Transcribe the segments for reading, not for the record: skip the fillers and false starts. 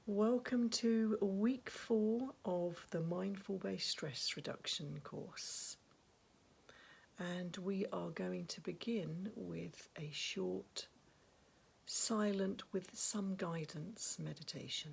Welcome to week 4 of the Mindful-Based Stress Reduction course. And we are going to begin with a short, silent with some guidance meditation.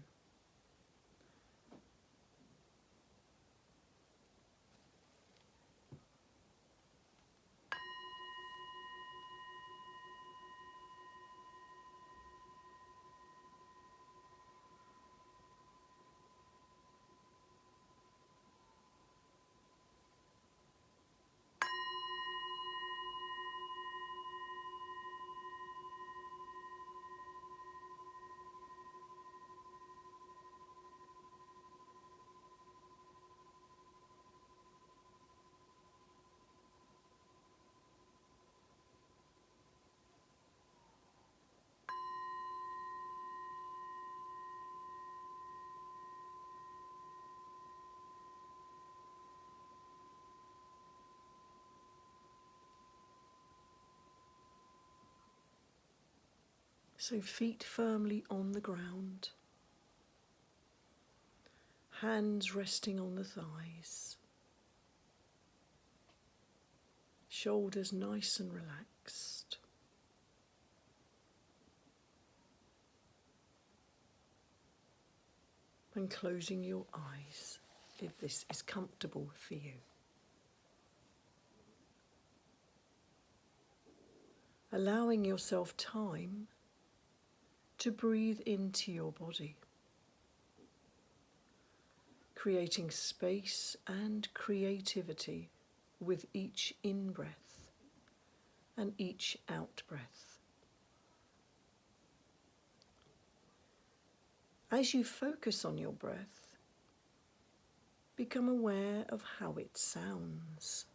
So feet firmly on the ground, hands resting on the thighs, shoulders nice and relaxed. And closing your eyes if this is comfortable for you. Allowing yourself time to breathe into your body, creating space and creativity with each in-breath and each out-breath. As you focus on your breath, become aware of how it sounds.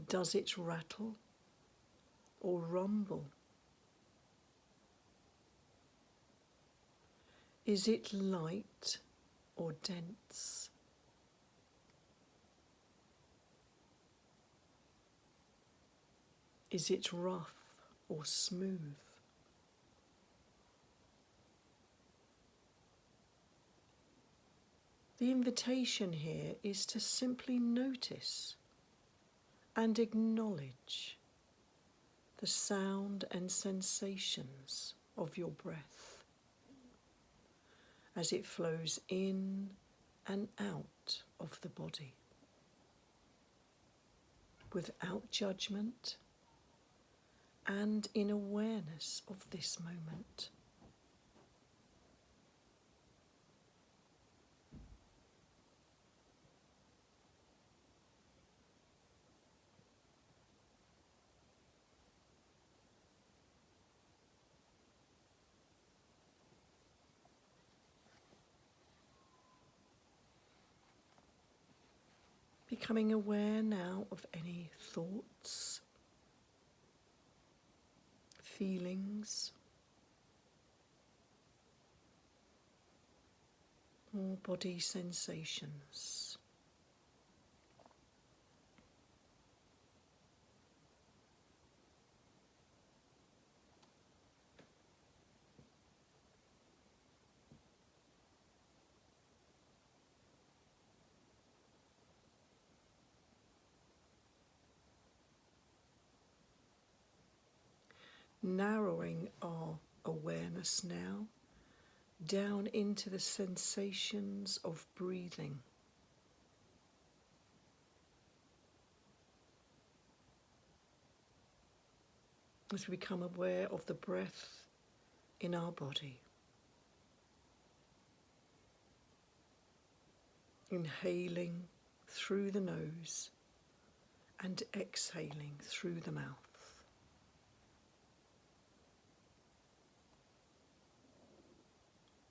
Does it rattle or rumble? Is it light or dense? Is it rough or smooth? The invitation here is to simply notice and acknowledge the sound and sensations of your breath as it flows in and out of the body, without judgment and in awareness of this moment. Becoming aware now of any thoughts, feelings, or body sensations. Narrowing our awareness now down into the sensations of breathing. As we become aware of the breath in our body. Inhaling through the nose and exhaling through the mouth.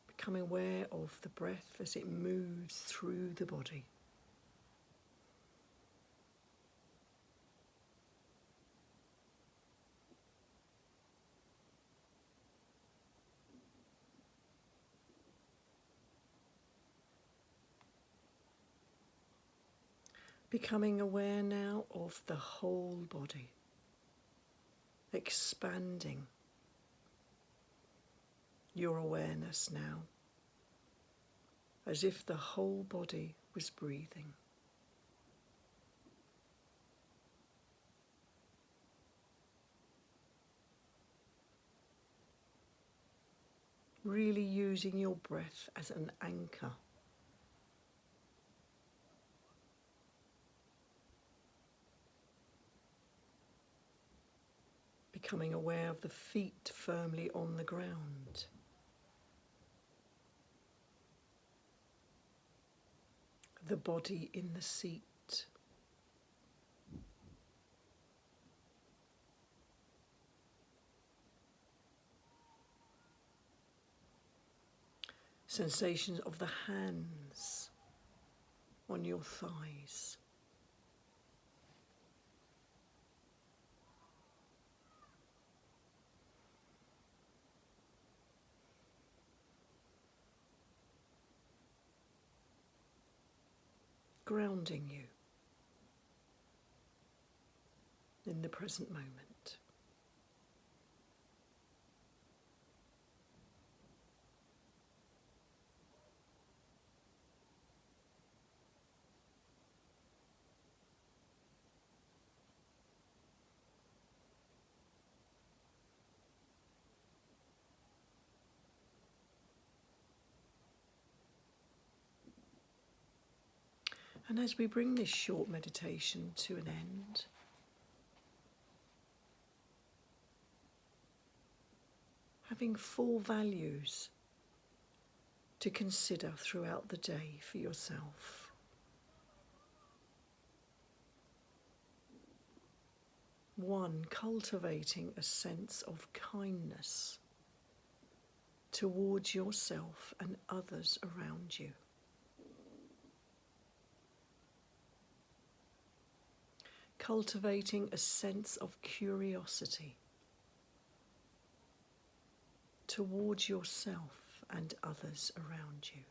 Becoming aware of the breath as it moves through the body. Becoming aware now of the whole body, expanding your awareness now, as if the whole body was breathing. Really using your breath as an anchor. Becoming aware of the feet firmly on the ground. The body in the seat. Sensations of the hands on your thighs. Grounding you in the present moment. And as we bring this short meditation to an end, having 4 values to consider throughout the day for yourself. 1, cultivating a sense of kindness towards yourself and others around you. Cultivating a sense of curiosity towards yourself and others around you.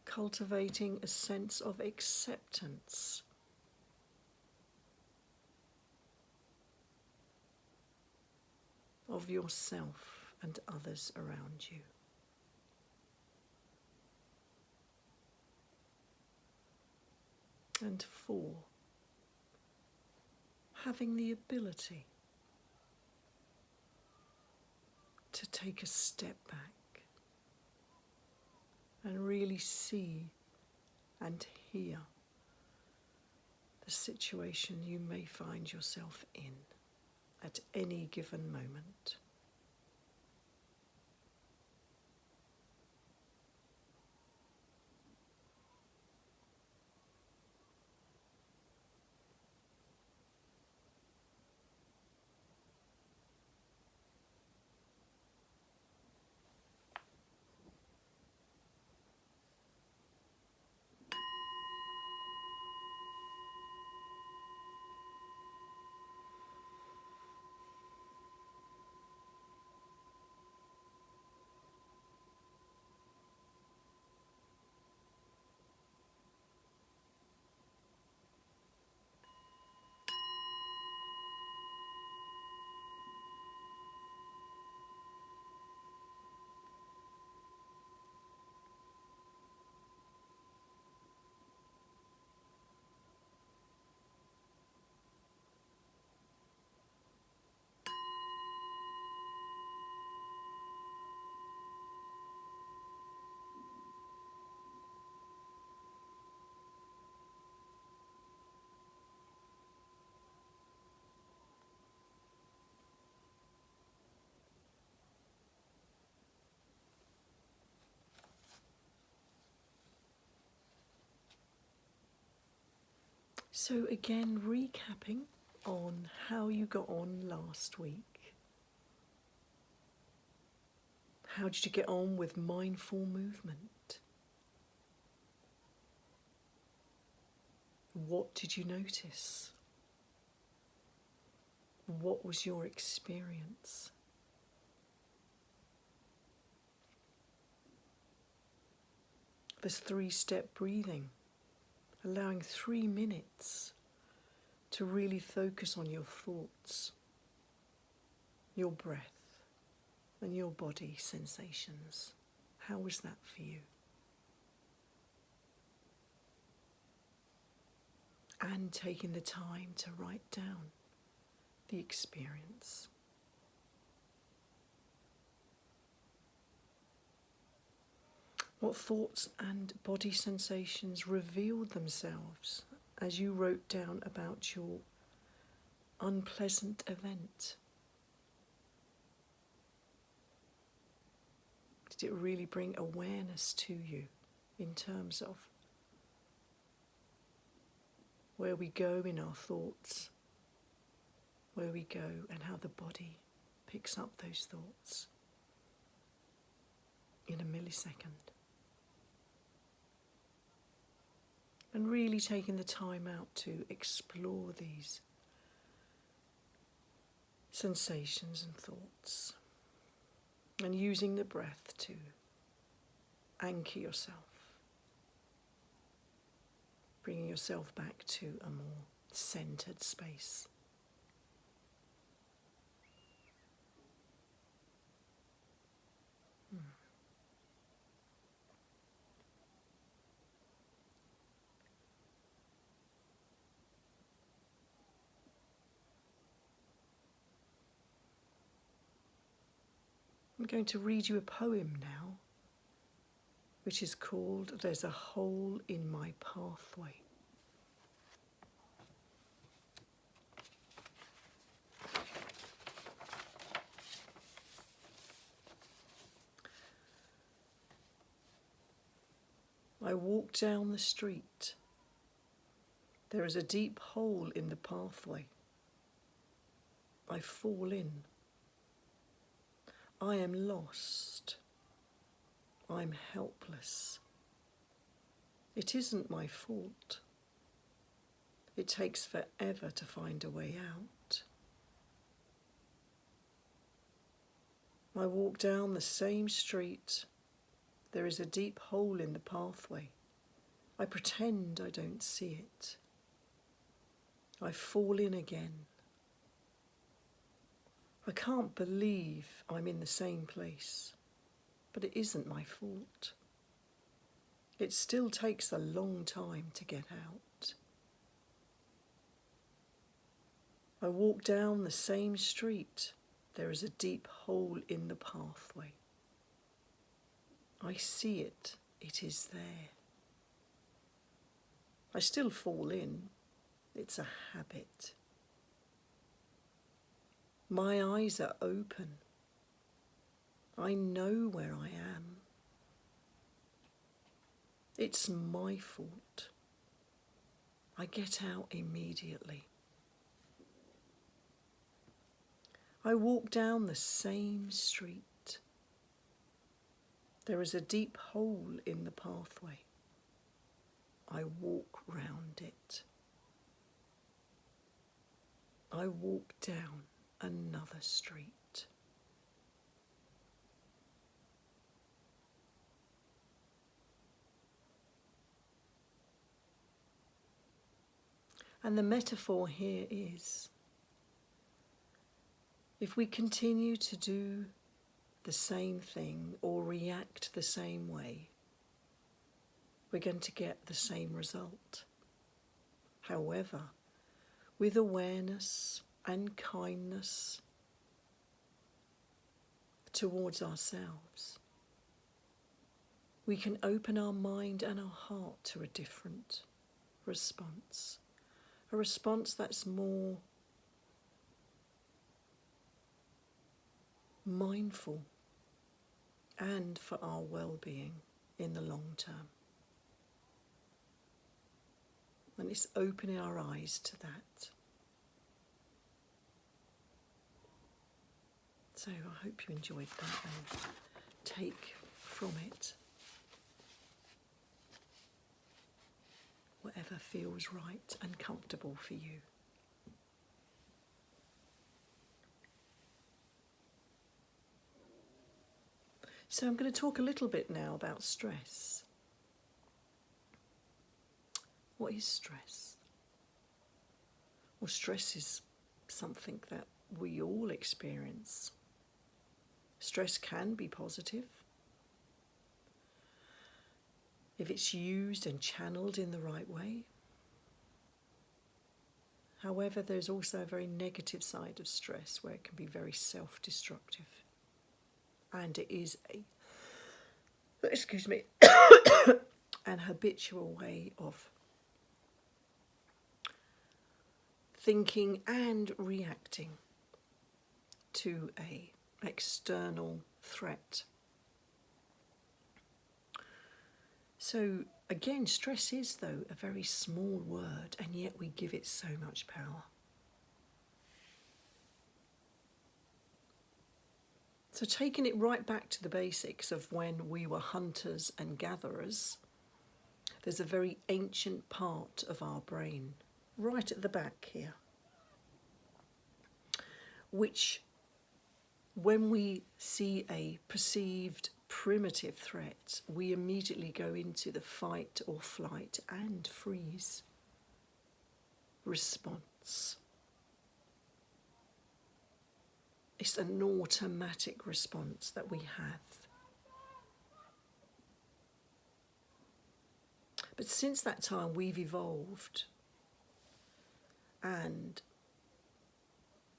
Cultivating a sense of acceptance of yourself and others around you. And 4, having the ability to take a step back and really see and hear the situation you may find yourself in at any given moment. So again, recapping on how you got on last week. How did you get on with mindful movement? What did you notice? What was your experience? There's 3-step breathing, allowing 3 minutes to really focus on your thoughts, your breath, and your body sensations. How was that for you? And taking the time to write down the experience. What thoughts and body sensations revealed themselves as you wrote down about your unpleasant event? Did it really bring awareness to you in terms of where we go in our thoughts, where we go and how the body picks up those thoughts in a millisecond? And really taking the time out to explore these sensations and thoughts, and using the breath to anchor yourself, bringing yourself back to a more centered space. I'm going to read you a poem now, which is called "There's a Hole in My Pathway." I walk down the street. There is a deep hole in the pathway. I fall in. I am lost. I'm helpless. It isn't my fault. It takes forever to find a way out. I walk down the same street. There is a deep hole in the pathway. I pretend I don't see it. I fall in again. I can't believe I'm in the same place, but it isn't my fault. It still takes a long time to get out. I walk down the same street. There is a deep hole in the pathway. I see it. It is there. I still fall in. It's a habit. My eyes are open. I know where I am. It's my fault. I get out immediately. I walk down the same street. There is a deep hole in the pathway. I walk round it. I walk down another street. And the metaphor here is, if we continue to do the same thing or react the same way, we're going to get the same result. However, with awareness and kindness towards ourselves, we can open our mind and our heart to a different response. A response that's more mindful and for our well-being in the long term. And it's opening our eyes to that. So I hope you enjoyed that and take from it whatever feels right and comfortable for you. So I'm going to talk a little bit now about stress. What is stress? Well, stress is something that we all experience. Stress can be positive if it's used and channeled in the right way. However, there's also a very negative side of stress where it can be very self-destructive. And it is an habitual way of thinking and reacting to an external threat. So again, stress is, though, a very small word, and yet we give it so much power. So taking it right back to the basics of when we were hunters and gatherers, there's a very ancient part of our brain, right at the back here, which, when we see a perceived primitive threat, we immediately go into the fight or flight and freeze response. It's an automatic response that we have. But since that time, we've evolved, and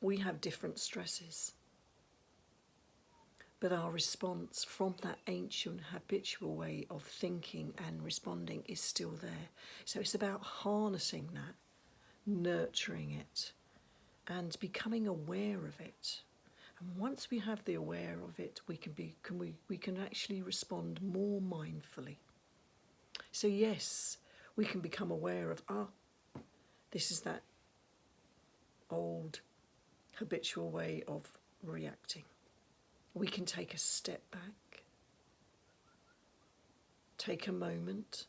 we have different stresses. But our response from that ancient habitual way of thinking and responding is still there. So it's about harnessing that, nurturing it, and becoming aware of it. And once we have the aware of it, we can actually respond more mindfully. So yes, we can become aware of, this is that old habitual way of reacting. We can take a step back, take a moment,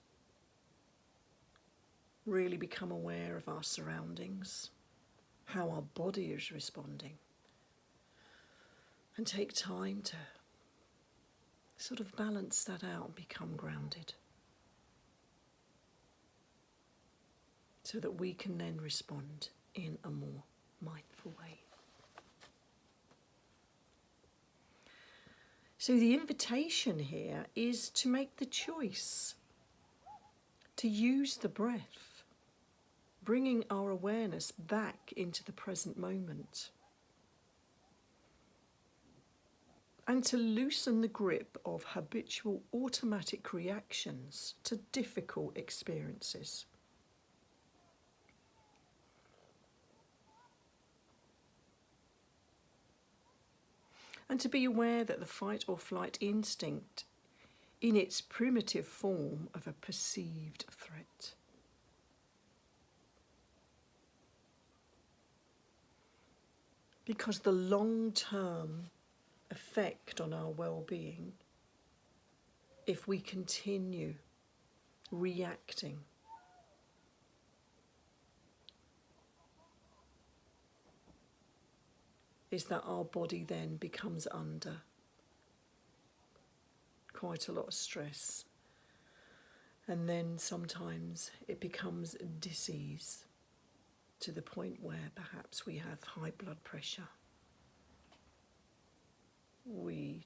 really become aware of our surroundings, how our body is responding, and take time to sort of balance that out and become grounded, so that we can then respond in a more mindful way. So the invitation here is to make the choice to use the breath, bringing our awareness back into the present moment, and to loosen the grip of habitual automatic reactions to difficult experiences. And to be aware that the fight or flight instinct, in its primitive form of a perceived threat, because the long-term effect on our well-being, if we continue reacting, is that our body then becomes under quite a lot of stress, and then sometimes it becomes disease to the point where perhaps we have high blood pressure, we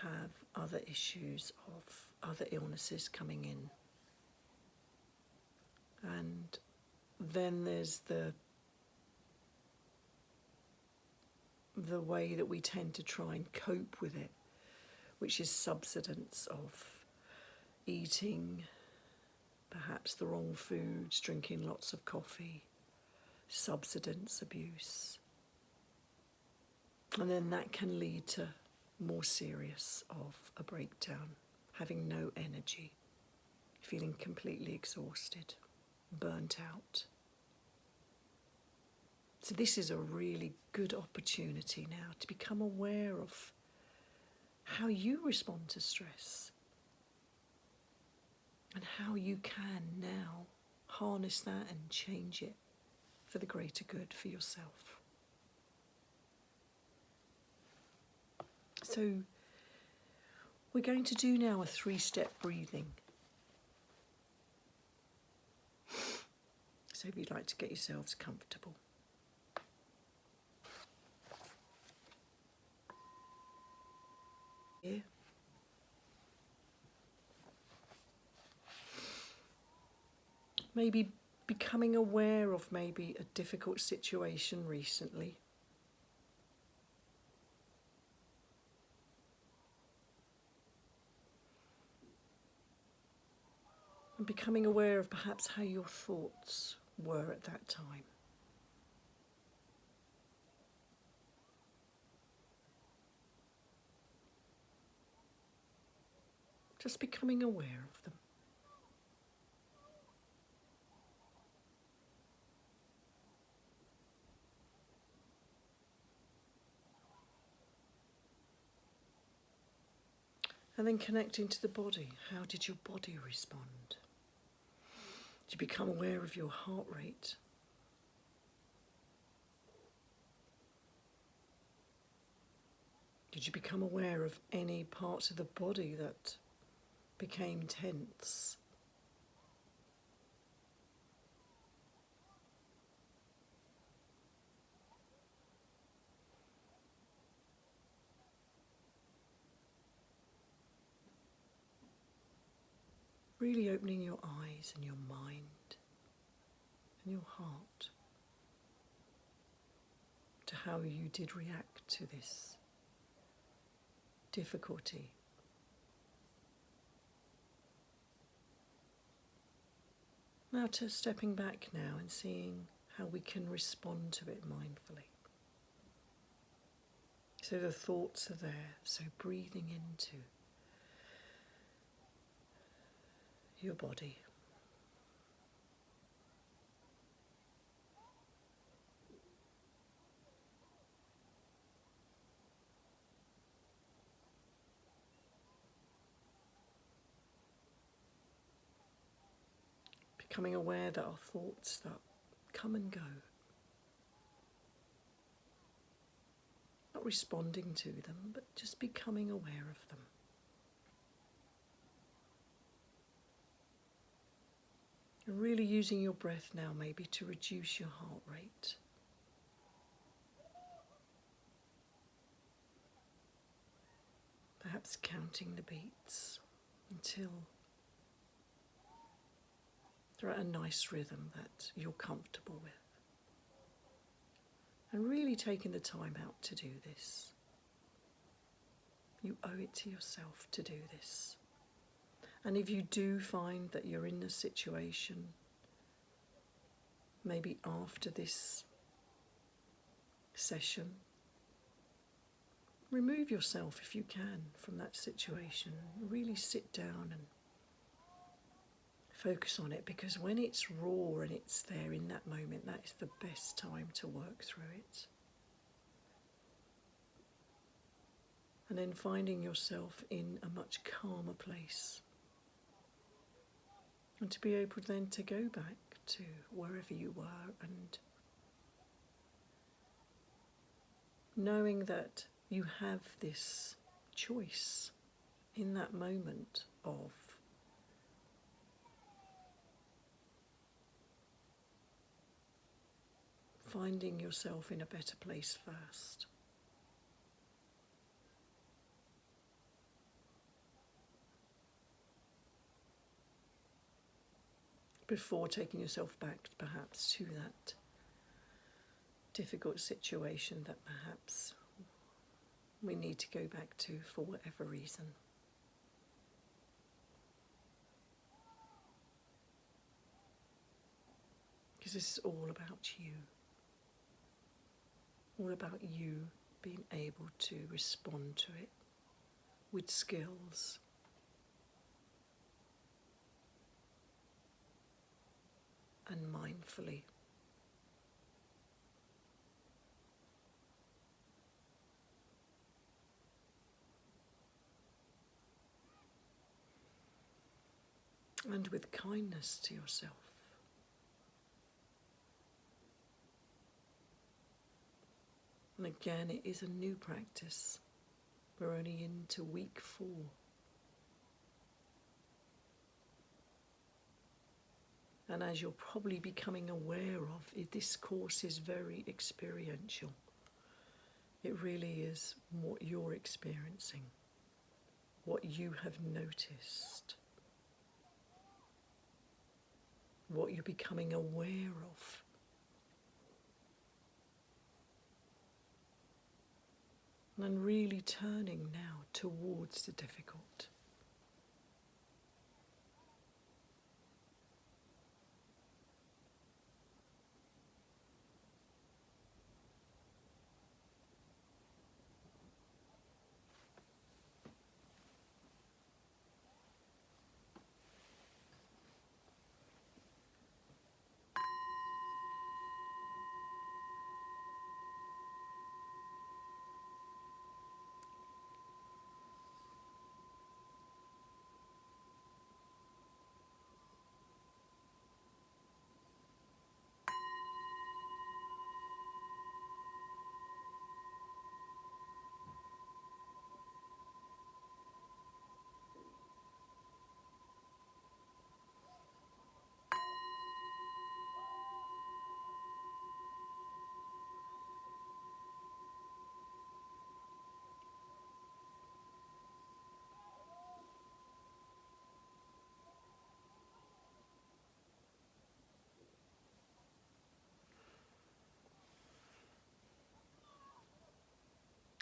have other issues of other illnesses coming in, and then there's the way that we tend to try and cope with it, which is subsidence of eating perhaps the wrong foods, drinking lots of coffee, subsidence abuse. And then that can lead to more serious of a breakdown, having no energy, feeling completely exhausted, burnt out. So this is a really good opportunity now to become aware of how you respond to stress and how you can now harness that and change it for the greater good for yourself. So we're going to do now a 3-step breathing. So if you'd like to get yourselves comfortable. Here. Maybe becoming aware of maybe a difficult situation recently. And becoming aware of perhaps how your thoughts were at that time. Just becoming aware of them. And then connecting to the body. How did your body respond? Did you become aware of your heart rate? Did you become aware of any parts of the body that became tense? Really opening your eyes and your mind and your heart to how you did react to this difficulty. Now to stepping back now and seeing how we can respond to it mindfully. So the thoughts are there, so breathing into your body. Becoming aware that our thoughts that come and go. Not responding to them, but just becoming aware of them. And really using your breath now maybe to reduce your heart rate. Perhaps counting the beats until they're at a nice rhythm that you're comfortable with. And really taking the time out to do this. You owe it to yourself to do this. And if you do find that you're in a situation, maybe after this session, remove yourself if you can from that situation. Really sit down and focus on it, because when it's raw and it's there in that moment, that is the best time to work through it. And then finding yourself in a much calmer place. And to be able then to go back to wherever you were, and knowing that you have this choice in that moment of finding yourself in a better place first. Before taking yourself back perhaps to that difficult situation that perhaps we need to go back to for whatever reason. Because this is all about you. All about you being able to respond to it with skills. And mindfully. And with kindness to yourself. And again, it is a new practice. We're only into week 4. And as you're probably becoming aware of, this course is very experiential. It really is what you're experiencing, what you have noticed, what you're becoming aware of. And really turning now towards the difficult.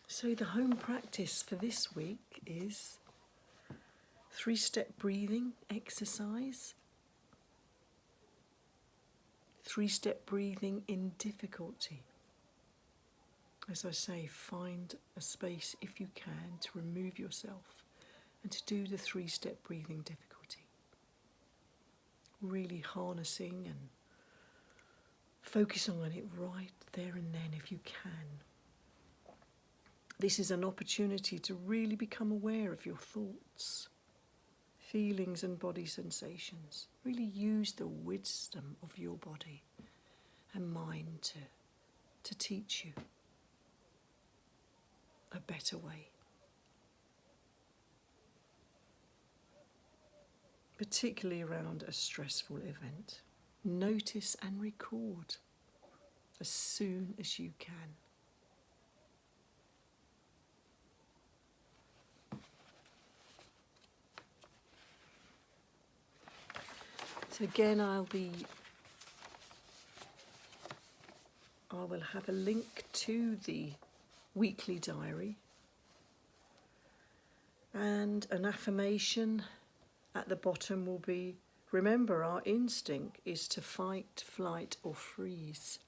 So the home practice for this week is 3-step breathing exercise. 3-step breathing in difficulty. As I say, find a space if you can to remove yourself and to do the 3-step breathing difficulty. Really harnessing and focusing on it right there and then if you can. This is an opportunity to really become aware of your thoughts, feelings and body sensations. Really use the wisdom of your body and mind to teach you a better way. Particularly around a stressful event. Notice and record as soon as you can. So again, I will have a link to the weekly diary and an affirmation at the bottom will be, remember, our instinct is to fight, flight or freeze.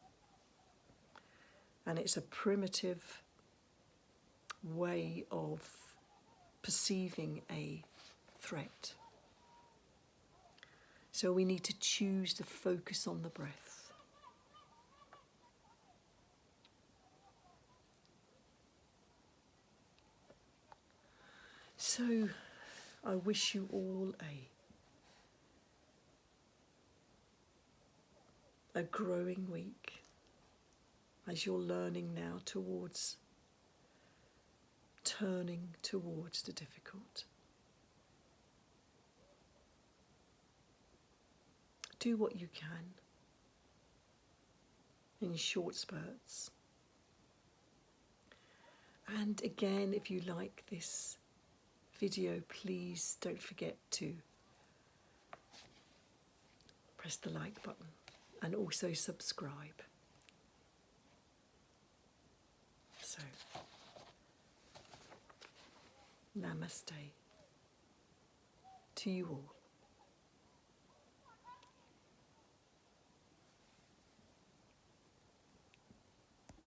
And it's a primitive way of perceiving a threat. So we need to choose to focus on the breath. So I wish you all a growing week as you're learning now towards turning towards the difficult. Do what you can in short spurts. And again, if you like this video, please don't forget to press the like button and also subscribe. So, namaste to you all.